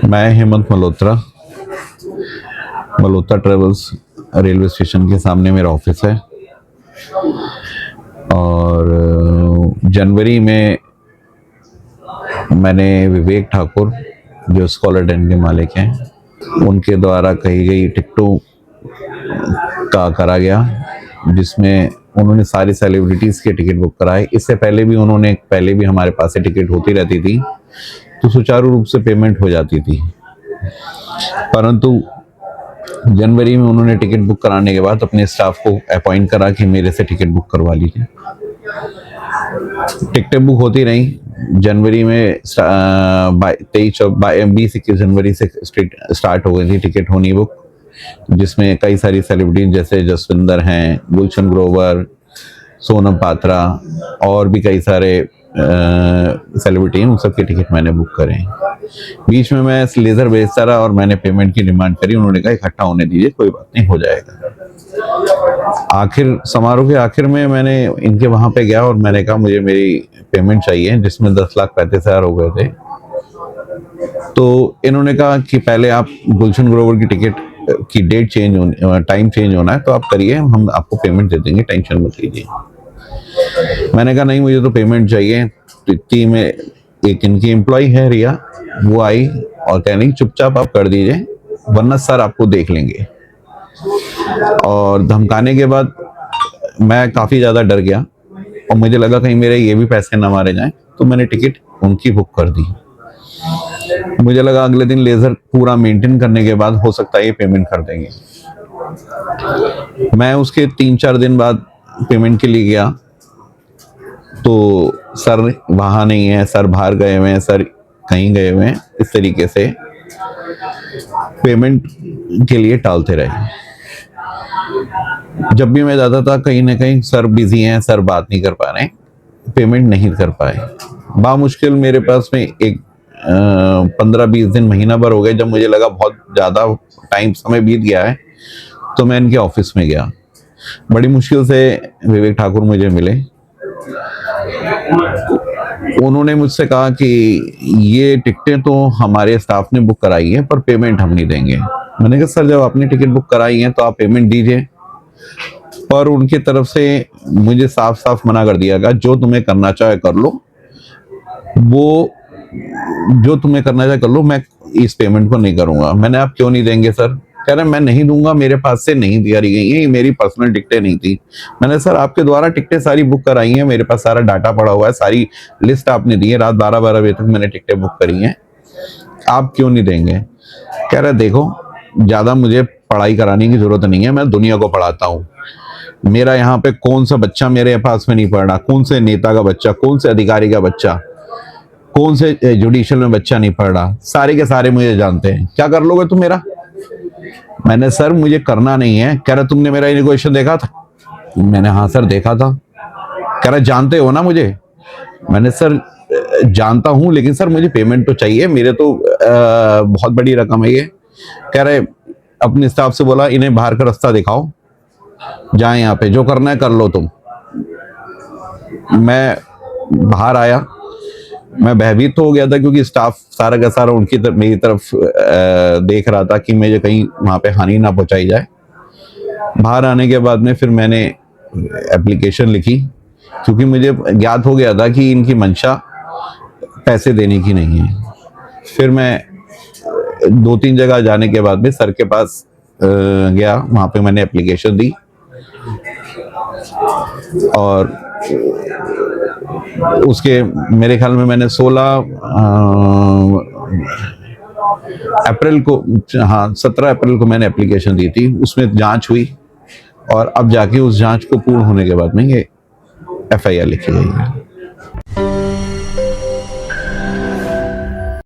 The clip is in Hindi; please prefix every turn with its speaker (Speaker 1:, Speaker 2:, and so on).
Speaker 1: मैं Hemant Malhotra, Malhotra travels railway station के सामने मेरा ऑफिस है। और जनवरी में मैंने विवेक ठाकुर, जो स्कॉलर डेन के मालिक हैं, उनके द्वारा कही गई टिकटों का करा गया, जिसमें उन्होंने सारी सेलिब्रिटीज़ के टिकट बुक कराए। इससे पहले भी हमारे पास से टिकट होती रहती थी, तो सुचारू रूप से पेमेंट हो जाती थी। परंतु जनवरी में उन्होंने टिकट बुक कराने के बाद अपने स्टाफ को अपॉइंट करा कि मेरे से टिकट बुक करवा लीजिए। टिकटें बुक होती रही। जनवरी में 20-21 जनवरी से स्टार्ट हो गई थी टिकट होनी बुक, जिसमें कई सारी सेलिब्रिटीज जैसे जसविंदर हैं, गुलशन ग्रोवर, सोनम पात्रा और भी कई सारे सेलिब्रिटी हैं, उन सब के टिकट मैंने बुक करे। बीच में मैं लेज़र बेचता रहा और मैंने पेमेंट की डिमांड करी। उन्होंने कहा इकट्ठा होने दीजिए, कोई बात नहीं, हो जाएगा। समारोह के आखिर में मैंने इनके वहां पे गया और मैंने कहा मुझे मेरी पेमेंट चाहिए, जिसमें 10,35,000 हो गए थे। तो इन्होंने कहा कि पहले आप गुलशन ग्रोवर की टिकट की टाइम चेंज होना है, तो आप करिए, हम आपको पेमेंट दे देंगे, टेंशन मत लीजिए। मैंने कहा नहीं, मुझे तो पेमेंट चाहिए। तो इतनी में एक इनकी एम्प्लॉय है रिया, वो आई और कहने की चुपचाप आप कर दीजिए, वरना सर आपको देख लेंगे। और धमकाने के बाद मैं काफी ज्यादा डर गया और मुझे लगा कहीं मेरे ये भी पैसे ना मारे जाएं, तो मैंने टिकट उनकी बुक कर दी। मुझे लगा अगले दिन लेजर पूरा मेंटेन करने के बाद हो सकता है ये पेमेंट कर देंगे। मैं उसके 3-4 दिन बाद पेमेंट के लिए गया, तो सर वहां नहीं है, सर बाहर गए हुए हैं, सर कहीं गए हुए हैं, इस तरीके से पेमेंट के लिए टालते रहे। जब भी मैं जाता था कहीं ना कहीं सर बिजी हैं, सर बात नहीं कर पा रहे, पेमेंट नहीं कर पाए। बामुश्किल मेरे पास में एक 15-20 दिन, महीना भर हो गए, जब मुझे लगा बहुत ज्यादा समय बीत गया है, तो मैं इनके ऑफिस में गया। बड़ी मुश्किल से विवेक ठाकुर मुझे मिले। उन्होंने मुझसे कहा कि ये टिकटें तो हमारे स्टाफ ने बुक कराई है, पर पेमेंट हम नहीं देंगे। मैंने कहा सर, जब आपने टिकट बुक कराई है तो आप पेमेंट दीजिए। पर उनकी तरफ से मुझे साफ साफ मना कर दिया गया, जो तुम्हें करना चाहे कर लो, मैं इस पेमेंट को नहीं करूंगा। मैंने, आप क्यों नहीं देंगे सर? कह रहे मैं नहीं दूंगा, मेरे पास से नहीं करी गई है, ये मेरी पर्सनल टिकटें नहीं थी। मैंने, सर आपके द्वारा टिकटें सारी बुक कराई हैं, मेरे पास सारा डाटा पड़ा हुआ है, सारी लिस्ट आपने दी है, रात 12-12 बजे तक मैंने टिकटें बुक करी हैं, आप क्यों नहीं देंगे? कह रहे देखो, ज्यादा मुझे पढ़ाई कराने की जरूरत नहीं है, मैं दुनिया को पढ़ाता हूँ। मेरा यहाँ पे कौन सा बच्चा मेरे पास में नहीं पढ़ रहा, कौन से नेता का बच्चा, कौन से अधिकारी का बच्चा, कौन से जुडिशियल में बच्चा नहीं पढ़ रहा, सारे के सारे मुझे जानते हैं। क्या कर लोगे तुम मेरा? मैंने, सर मुझे करना नहीं है। कह रहा तुमने मेरा इनोवेशन देखा था? मैंने, हाँ सर देखा था। कह रहा जानते हो ना मुझे? मैंने, सर जानता हूं, लेकिन सर मुझे पेमेंट तो चाहिए, मेरे तो बहुत बड़ी रकम है ये। कह रहे अपने स्टाफ से बोला इन्हें बाहर का रास्ता दिखाओ, जाए यहाँ पे, जो करना है कर लो तुम। मैं बाहर आया, मैं भयभीत तो हो गया था, क्योंकि स्टाफ सारा का सारा मेरी तरफ देख रहा था कि मुझे कहीं वहां पे हानि ना पहुंचाई जाए। बाहर आने के बाद में फिर मैंने एप्लीकेशन लिखी, क्योंकि मुझे ज्ञात हो गया था कि इनकी मंशा पैसे देने की नहीं है। फिर मैं 2-3 जगह जाने के बाद में सर के पास गया, वहां पे मैंने एप्लीकेशन दी और उसके मेरे ख्याल में मैंने 16 अप्रैल को, हाँ 17 अप्रैल को मैंने एप्लीकेशन दी थी। उसमें जांच हुई और अब जाके उस जांच को पूर्ण होने के बाद में ये FIR लिखी गई है।